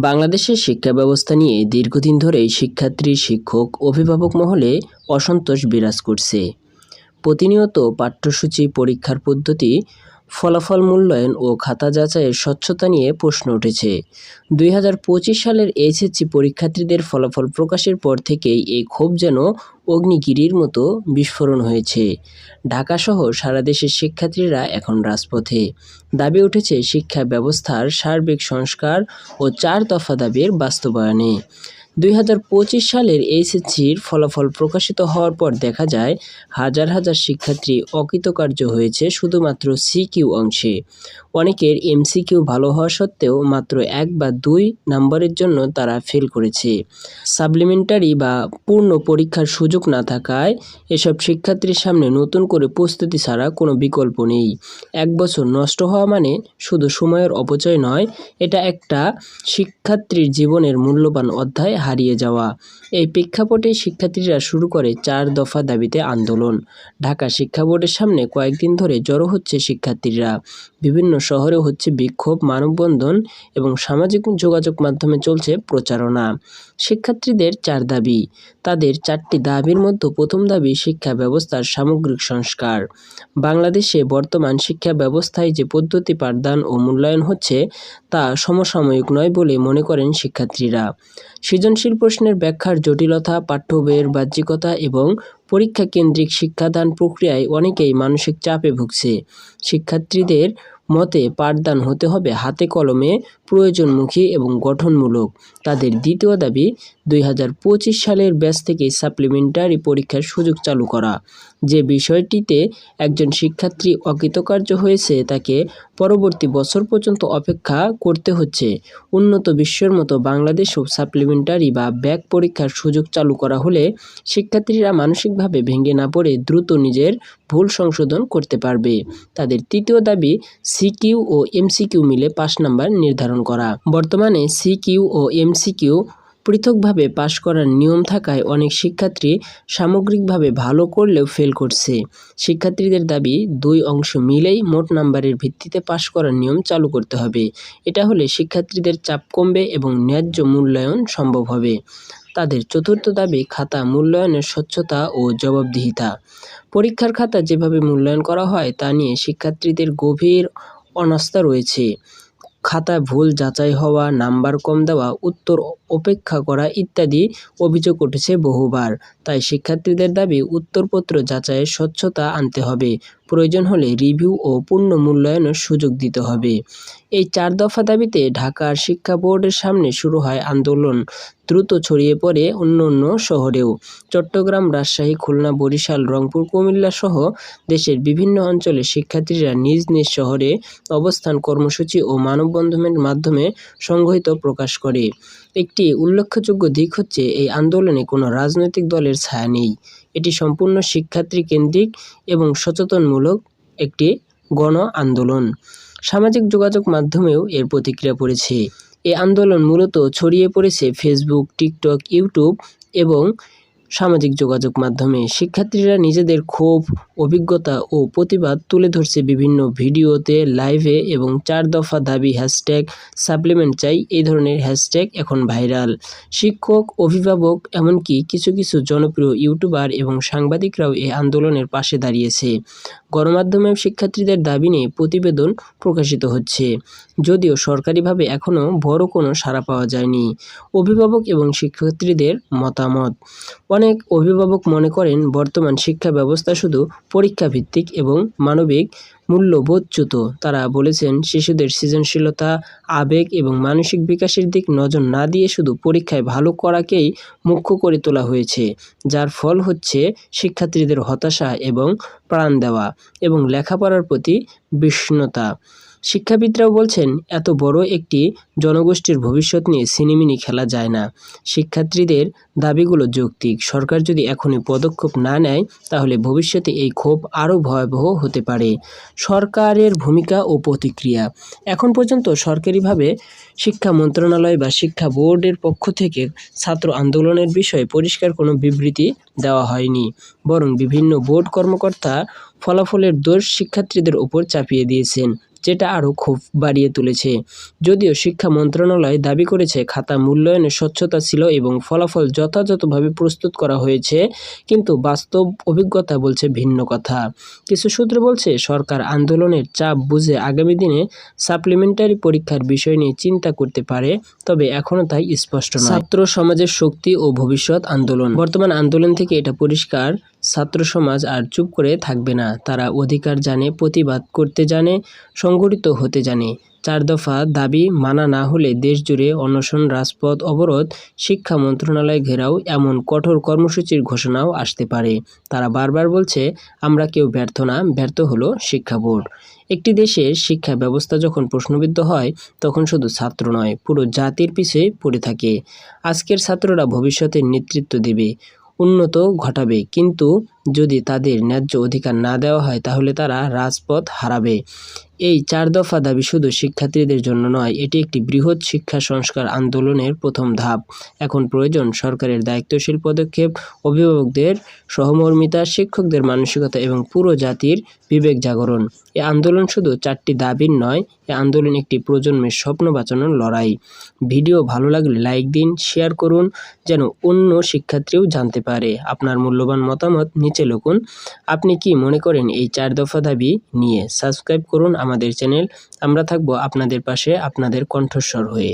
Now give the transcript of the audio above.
বাংলাদেশের শিক্ষা ব্যবস্থা নিয়ে দীর্ঘদিন ধরেই শিক্ষার্থী, শিক্ষক, অভিভাবক মহলে অসন্তোষ বিরাজ করছে। প্রতিনিয়ত পাঠ্যসূচি, পরীক্ষার পদ্ধতি, ফলাফল মূল্যায়ন ও খাতা যাচাইয়ের স্বচ্ছতা নিয়ে প্রশ্ন উঠেছে। 2025 সালের এইচএসসি পরীক্ষার্থীদের ফলাফল প্রকাশের পর থেকেই এই ক্ষোভ যেন অগ্নিগিরির মতো বিস্ফোরণ হয়েছে। ঢাকাসহ সারা দেশের শিক্ষার্থীরা এখন রাজপথে। দাবি উঠেছে শিক্ষা ব্যবস্থার সার্বিক সংস্কার ও 4 দফা দাবির বাস্তবায়নে। 2025 সালের এইচএসসির ফলাফল প্রকাশিত হওয়ার পর দেখা যায় হাজার হাজার শিক্ষার্থী অকৃতকার্য হয়েছে শুধুমাত্র সিকিউ অংশে। অনেকের এমসিকিউ ভালো হওয়া সত্ত্বেও মাত্র 1 বা 2 নম্বরের জন্য তারা ফেল করেছে। সাপ্লিমেন্টারি বা পূর্ণ পরীক্ষার সুযোগ না থাকায় এসব শিক্ষার্থীর সামনে নতুন করে প্রস্তুতি ছাড়া কোনো বিকল্প নেই। 1 বছর নষ্ট হওয়া মানে শুধু সময়ের অপচয় নয়, এটা একটা শিক্ষার্থীর জীবনের মূল্যবান অধ্যায় হারিয়ে যাওয়া। এই প্রেক্ষাপটে শিক্ষার্থীরা শুরু করে 4 দফা দাবিতে আন্দোলন। ঢাকা শিক্ষা বোর্ডের সামনে কয়েকদিন ধরে জড়ো হচ্ছে শিক্ষার্থীরা। বিভিন্ন শহরে হচ্ছে বিক্ষোভ, মানববন্ধন এবং সামাজিক যোগাযোগ মাধ্যমে চলছে প্রচারণা। শিক্ষার্থীদের 4 দাবি। তাদের 4টি দাবির মধ্যে প্রথম দাবি শিক্ষা ব্যবস্থার সামগ্রিক সংস্কার। বাংলাদেশে বর্তমান শিক্ষা ব্যবস্থায় যে পদ্ধতি পাঠদান ও মূল্যায়ন হচ্ছে তা সমসাময়িক নয় বলে মনে করেন শিক্ষার্থীরা। সৃজনশীল প্রশ্নের ব্যাখ্যার জটিলতা, পাঠ্য বইয়ের বাহ্যিকতা এবং পরীক্ষা কেন্দ্রিক শিক্ষাদান প্রক্রিয়ায় অনেকেই মানসিক চাপে ভুগছে। শিক্ষার্থীদের মতে পাঠদান হতে হবে হাতে কলমে, প্রয়োজনমুখী এবং গঠনমূলক। তাদের দ্বিতীয় দাবি 2025 সালের ব্যাচ থেকে সাপ্লিমেন্টারি পরীক্ষার সুযোগ চালু করা। যে বিষয়টিতে একজন শিক্ষার্থী অকৃতকার্য হয়েছে তাকে পরবর্তী বছর পর্যন্ত অপেক্ষা করতে হচ্ছে। উন্নত বিশ্বের মতো বাংলাদেশেও সাপ্লিমেন্টারি বা ব্যাক পরীক্ষার সুযোগ চালু করা হলে শিক্ষার্থীরা মানসিকভাবে ভেঙে না পড়ে দ্রুত নিজের ভুল সংশোধন করতে পারবে। তাদের তৃতীয় দাবি সিকিউ ও এমসিকিউ মিলে 5 নাম্বার নির্ধারণ করা। বর্তমানে সিকিউ ও এমসিকিউ পৃথকভাবে পাশ করার নিয়ম থাকায় অনেক শিক্ষার্থী সামগ্রিকভাবে ভালো করলেও ফেল করছে। শিক্ষার্থীদের দাবি 2 অংশ মিলেই মোট নাম্বারের ভিত্তিতে পাশ করার নিয়ম চালু করতে হবে। এটা হলে শিক্ষার্থীদের চাপ কমবে এবং ন্যায্য মূল্যায়ন সম্ভব হবে। তাদের চতুর্থ দাবি খাতা মূল্যায়নের স্বচ্ছতা ও জবাবদিহিতা। পরীক্ষার খাতা যেভাবে মূল্যায়ন করা হয় তা নিয়ে শিক্ষার্থীদের গভীর অনাস্থা রয়েছে। খাতায় ভুল যাচাই হওয়া, নাম্বার কম দেওয়া, উত্তর উপেক্ষা করা ইত্যাদি অভিযোগ উঠেছে বহুবার। তাই শিক্ষার্থীদের দাবি উত্তরপত্র যাচাইয়ের স্বচ্ছতা আনতে হবে। প্রয়োজন হলে রিভিউ ও পূর্ণ মূল্যায়নের সুযোগ দিতে হবে। এই 4 দফা দাবিতে ঢাকার শিক্ষা বোর্ডের সামনে শুরু হয় আন্দোলন। দ্রুত ছড়িয়ে পড়ে অন্য শহরেও। চট্টগ্রাম, রাজশাহী, খুলনা, বরিশাল, রংপুর, কুমিল্লা সহ দেশের বিভিন্ন অঞ্চলে শিক্ষার্থীরা নিজ নিজ শহরে অবস্থান কর্মসূচি ও মানববন্ধনের মাধ্যমে সংহতি প্রকাশ করে। একটি উল্লেখযোগ্য দিক হচ্ছে এই আন্দোলনে কোনো রাজনৈতিক দলের ছায়া নেই। এটি সম্পূর্ণ শিক্ষার্থী কেন্দ্রিক এবং সচেতনমূলক একটি গণ আন্দোলন। সামাজিক যোগাযোগ মাধ্যমেও এর প্রতিক্রিয়া পড়েছে। এই আন্দোলন মূলত ছড়িয়ে পড়েছে ফেসবুক, টিকটক, ইউটিউব এবং সামাজিক যোগাযোগ মাধ্যমে। শিক্ষার্থীরা নিজেদের ক্ষোভ, অভিজ্ঞতা ও প্রতিবাদ তুলে ধরছে বিভিন্ন ভিডিওতে, লাইভে এবং 4 দফা দাবি সাপ্লিমেন্ট চাই এই ধরনের হ্যাশট্যাগ এখন ভাইরাল। শিক্ষক, অভিভাবক এমনকি কিছু কিছু জনপ্রিয় ইউটিউবার এবং সাংবাদিকরাও এই আন্দোলনের পাশে দাঁড়িয়েছে। গণমাধ্যমেও শিক্ষার্থীদের দাবি নিয়ে প্রতিবেদন প্রকাশিত হচ্ছে, যদিও সরকারিভাবে এখনও বড় কোনো সাড়া পাওয়া যায়নি। অভিভাবক এবং শিক্ষার্থীদের মতামত। অনেক অভিভাবক মনে করেন বর্তমান শিক্ষা ব্যবস্থা শুধু পরীক্ষা ভিত্তিক এবং মানবিক মূল্যবোধচ্যুত। তারা বলেছেন শিশুদের সৃজনশীলতা, আবেগ এবং মানসিক বিকাশের দিক নজর না দিয়ে শুধু পরীক্ষায় ভালো করাকেই মুখ্য করে তোলা হয়েছে, যার ফল হচ্ছে শিক্ষার্থীদের হতাশা এবং প্রাণ দেওয়া এবং লেখাপড়ার প্রতি বিষণ্ণতা। শিক্ষাবিদরাও বলছেন এত বড় একটি জনগোষ্ঠীর ভবিষ্যৎ নিয়ে ছিনিমিনি খেলা যায় না। শিক্ষার্থীদের দাবিগুলো যৌক্তিক। সরকার যদি এখনই পদক্ষেপ না নেয় তাহলে ভবিষ্যতে এই ক্ষোভ আরও ভয়াবহ হতে পারে। সরকারের ভূমিকা ও প্রতিক্রিয়া। এখন পর্যন্ত সরকারিভাবে শিক্ষা মন্ত্রণালয় বা শিক্ষা বোর্ডের পক্ষ থেকে ছাত্র আন্দোলনের বিষয়ে পরিষ্কার কোনো বিবৃতি দেওয়া হয়নি, বরং বিভিন্ন বোর্ড কর্মকর্তা ফলাফলের দোষ শিক্ষার্থীদের ওপর চাপিয়ে দিয়েছেন। যেটা আরও ক্ষোভ বাড়িয়ে তুলেছে। যদিও শিক্ষা মন্ত্রণালয় দাবি করেছে খাতা মূল্যায়নে স্বচ্ছতা ছিল এবং ফলাফল যথাযথভাবে প্রস্তুত করা হয়েছে, কিন্তু বাস্তব অভিজ্ঞতা বলছে ভিন্ন কথা। কিছু সূত্র বলছে সরকার আন্দোলনের চাপ বুঝে আগামী দিনে সাপ্লিমেন্টারি পরীক্ষার বিষয় নিয়ে চিন্তা করতে পারে, তবে এখনও তাই স্পষ্ট নয়। ছাত্র সমাজের শক্তি ও ভবিষ্যৎ আন্দোলন। বর্তমান আন্দোলন থেকে এটা পরিষ্কার, ছাত্র সমাজ আর চুপ করে থাকবে না। তারা অধিকার জানে, প্রতিবাদ করতে জানে, সংগঠিত হতে জানে। 4 দফা দাবি মানা না হলে দেশজুড়ে অনশন, রাজপথ অবরোধ, শিক্ষা মন্ত্রণালয় ঘেরাও এমন কঠোর কর্মসূচির ঘোষণাও আসতে পারে। তারা বারবার বলছে, আমরা কেউ ব্যর্থ না, ব্যর্থ হলো শিক্ষা বোর্ড। একটি দেশের শিক্ষা ব্যবস্থা যখন প্রশ্নবিদ্ধ হয়, তখন শুধু ছাত্র নয়, পুরো জাতির পিছে পড়ে থাকে। আজকের ছাত্ররা ভবিষ্যতের নেতৃত্ব দেবে, উন্নত ঘটাবে, কিন্তু যদি তাদের ন্যায্য অধিকার না দেওয়া হয় তাহলে তারা রাজপথ হারাবে। এই 4 দফা দাবি শুধু শিক্ষার্থীদের জন্য নয়, এটি একটি বৃহৎ শিক্ষা সংস্কার আন্দোলনের প্রথম ধাপ। এখন প্রয়োজন সরকারের দায়িত্বশীল পদক্ষেপ, অভিভাবকদের সহমর্মিতা, শিক্ষকদের মানসিকতা এবং পুরো জাতির বিবেক জাগরণ। এ আন্দোলন শুধু 4টি দাবির নয়, এ আন্দোলন একটি প্রজন্মের স্বপ্ন বাঁচানোর লড়াই। ভিডিও ভালো লাগলে লাইক দিন, শেয়ার করুন যেন অন্য শিক্ষার্থীও জানতে পারে। আপনার মূল্যবান মতামত নিচে লিখুন। আপনি কি মনে করেন এই 4 দফা দাবি নিয়ে? সাবস্ক্রাইব করুন আমাদের চ্যানেল। আমরা থাকব আপনাদের পাশে, আপনাদের কণ্ঠস্বর হয়ে।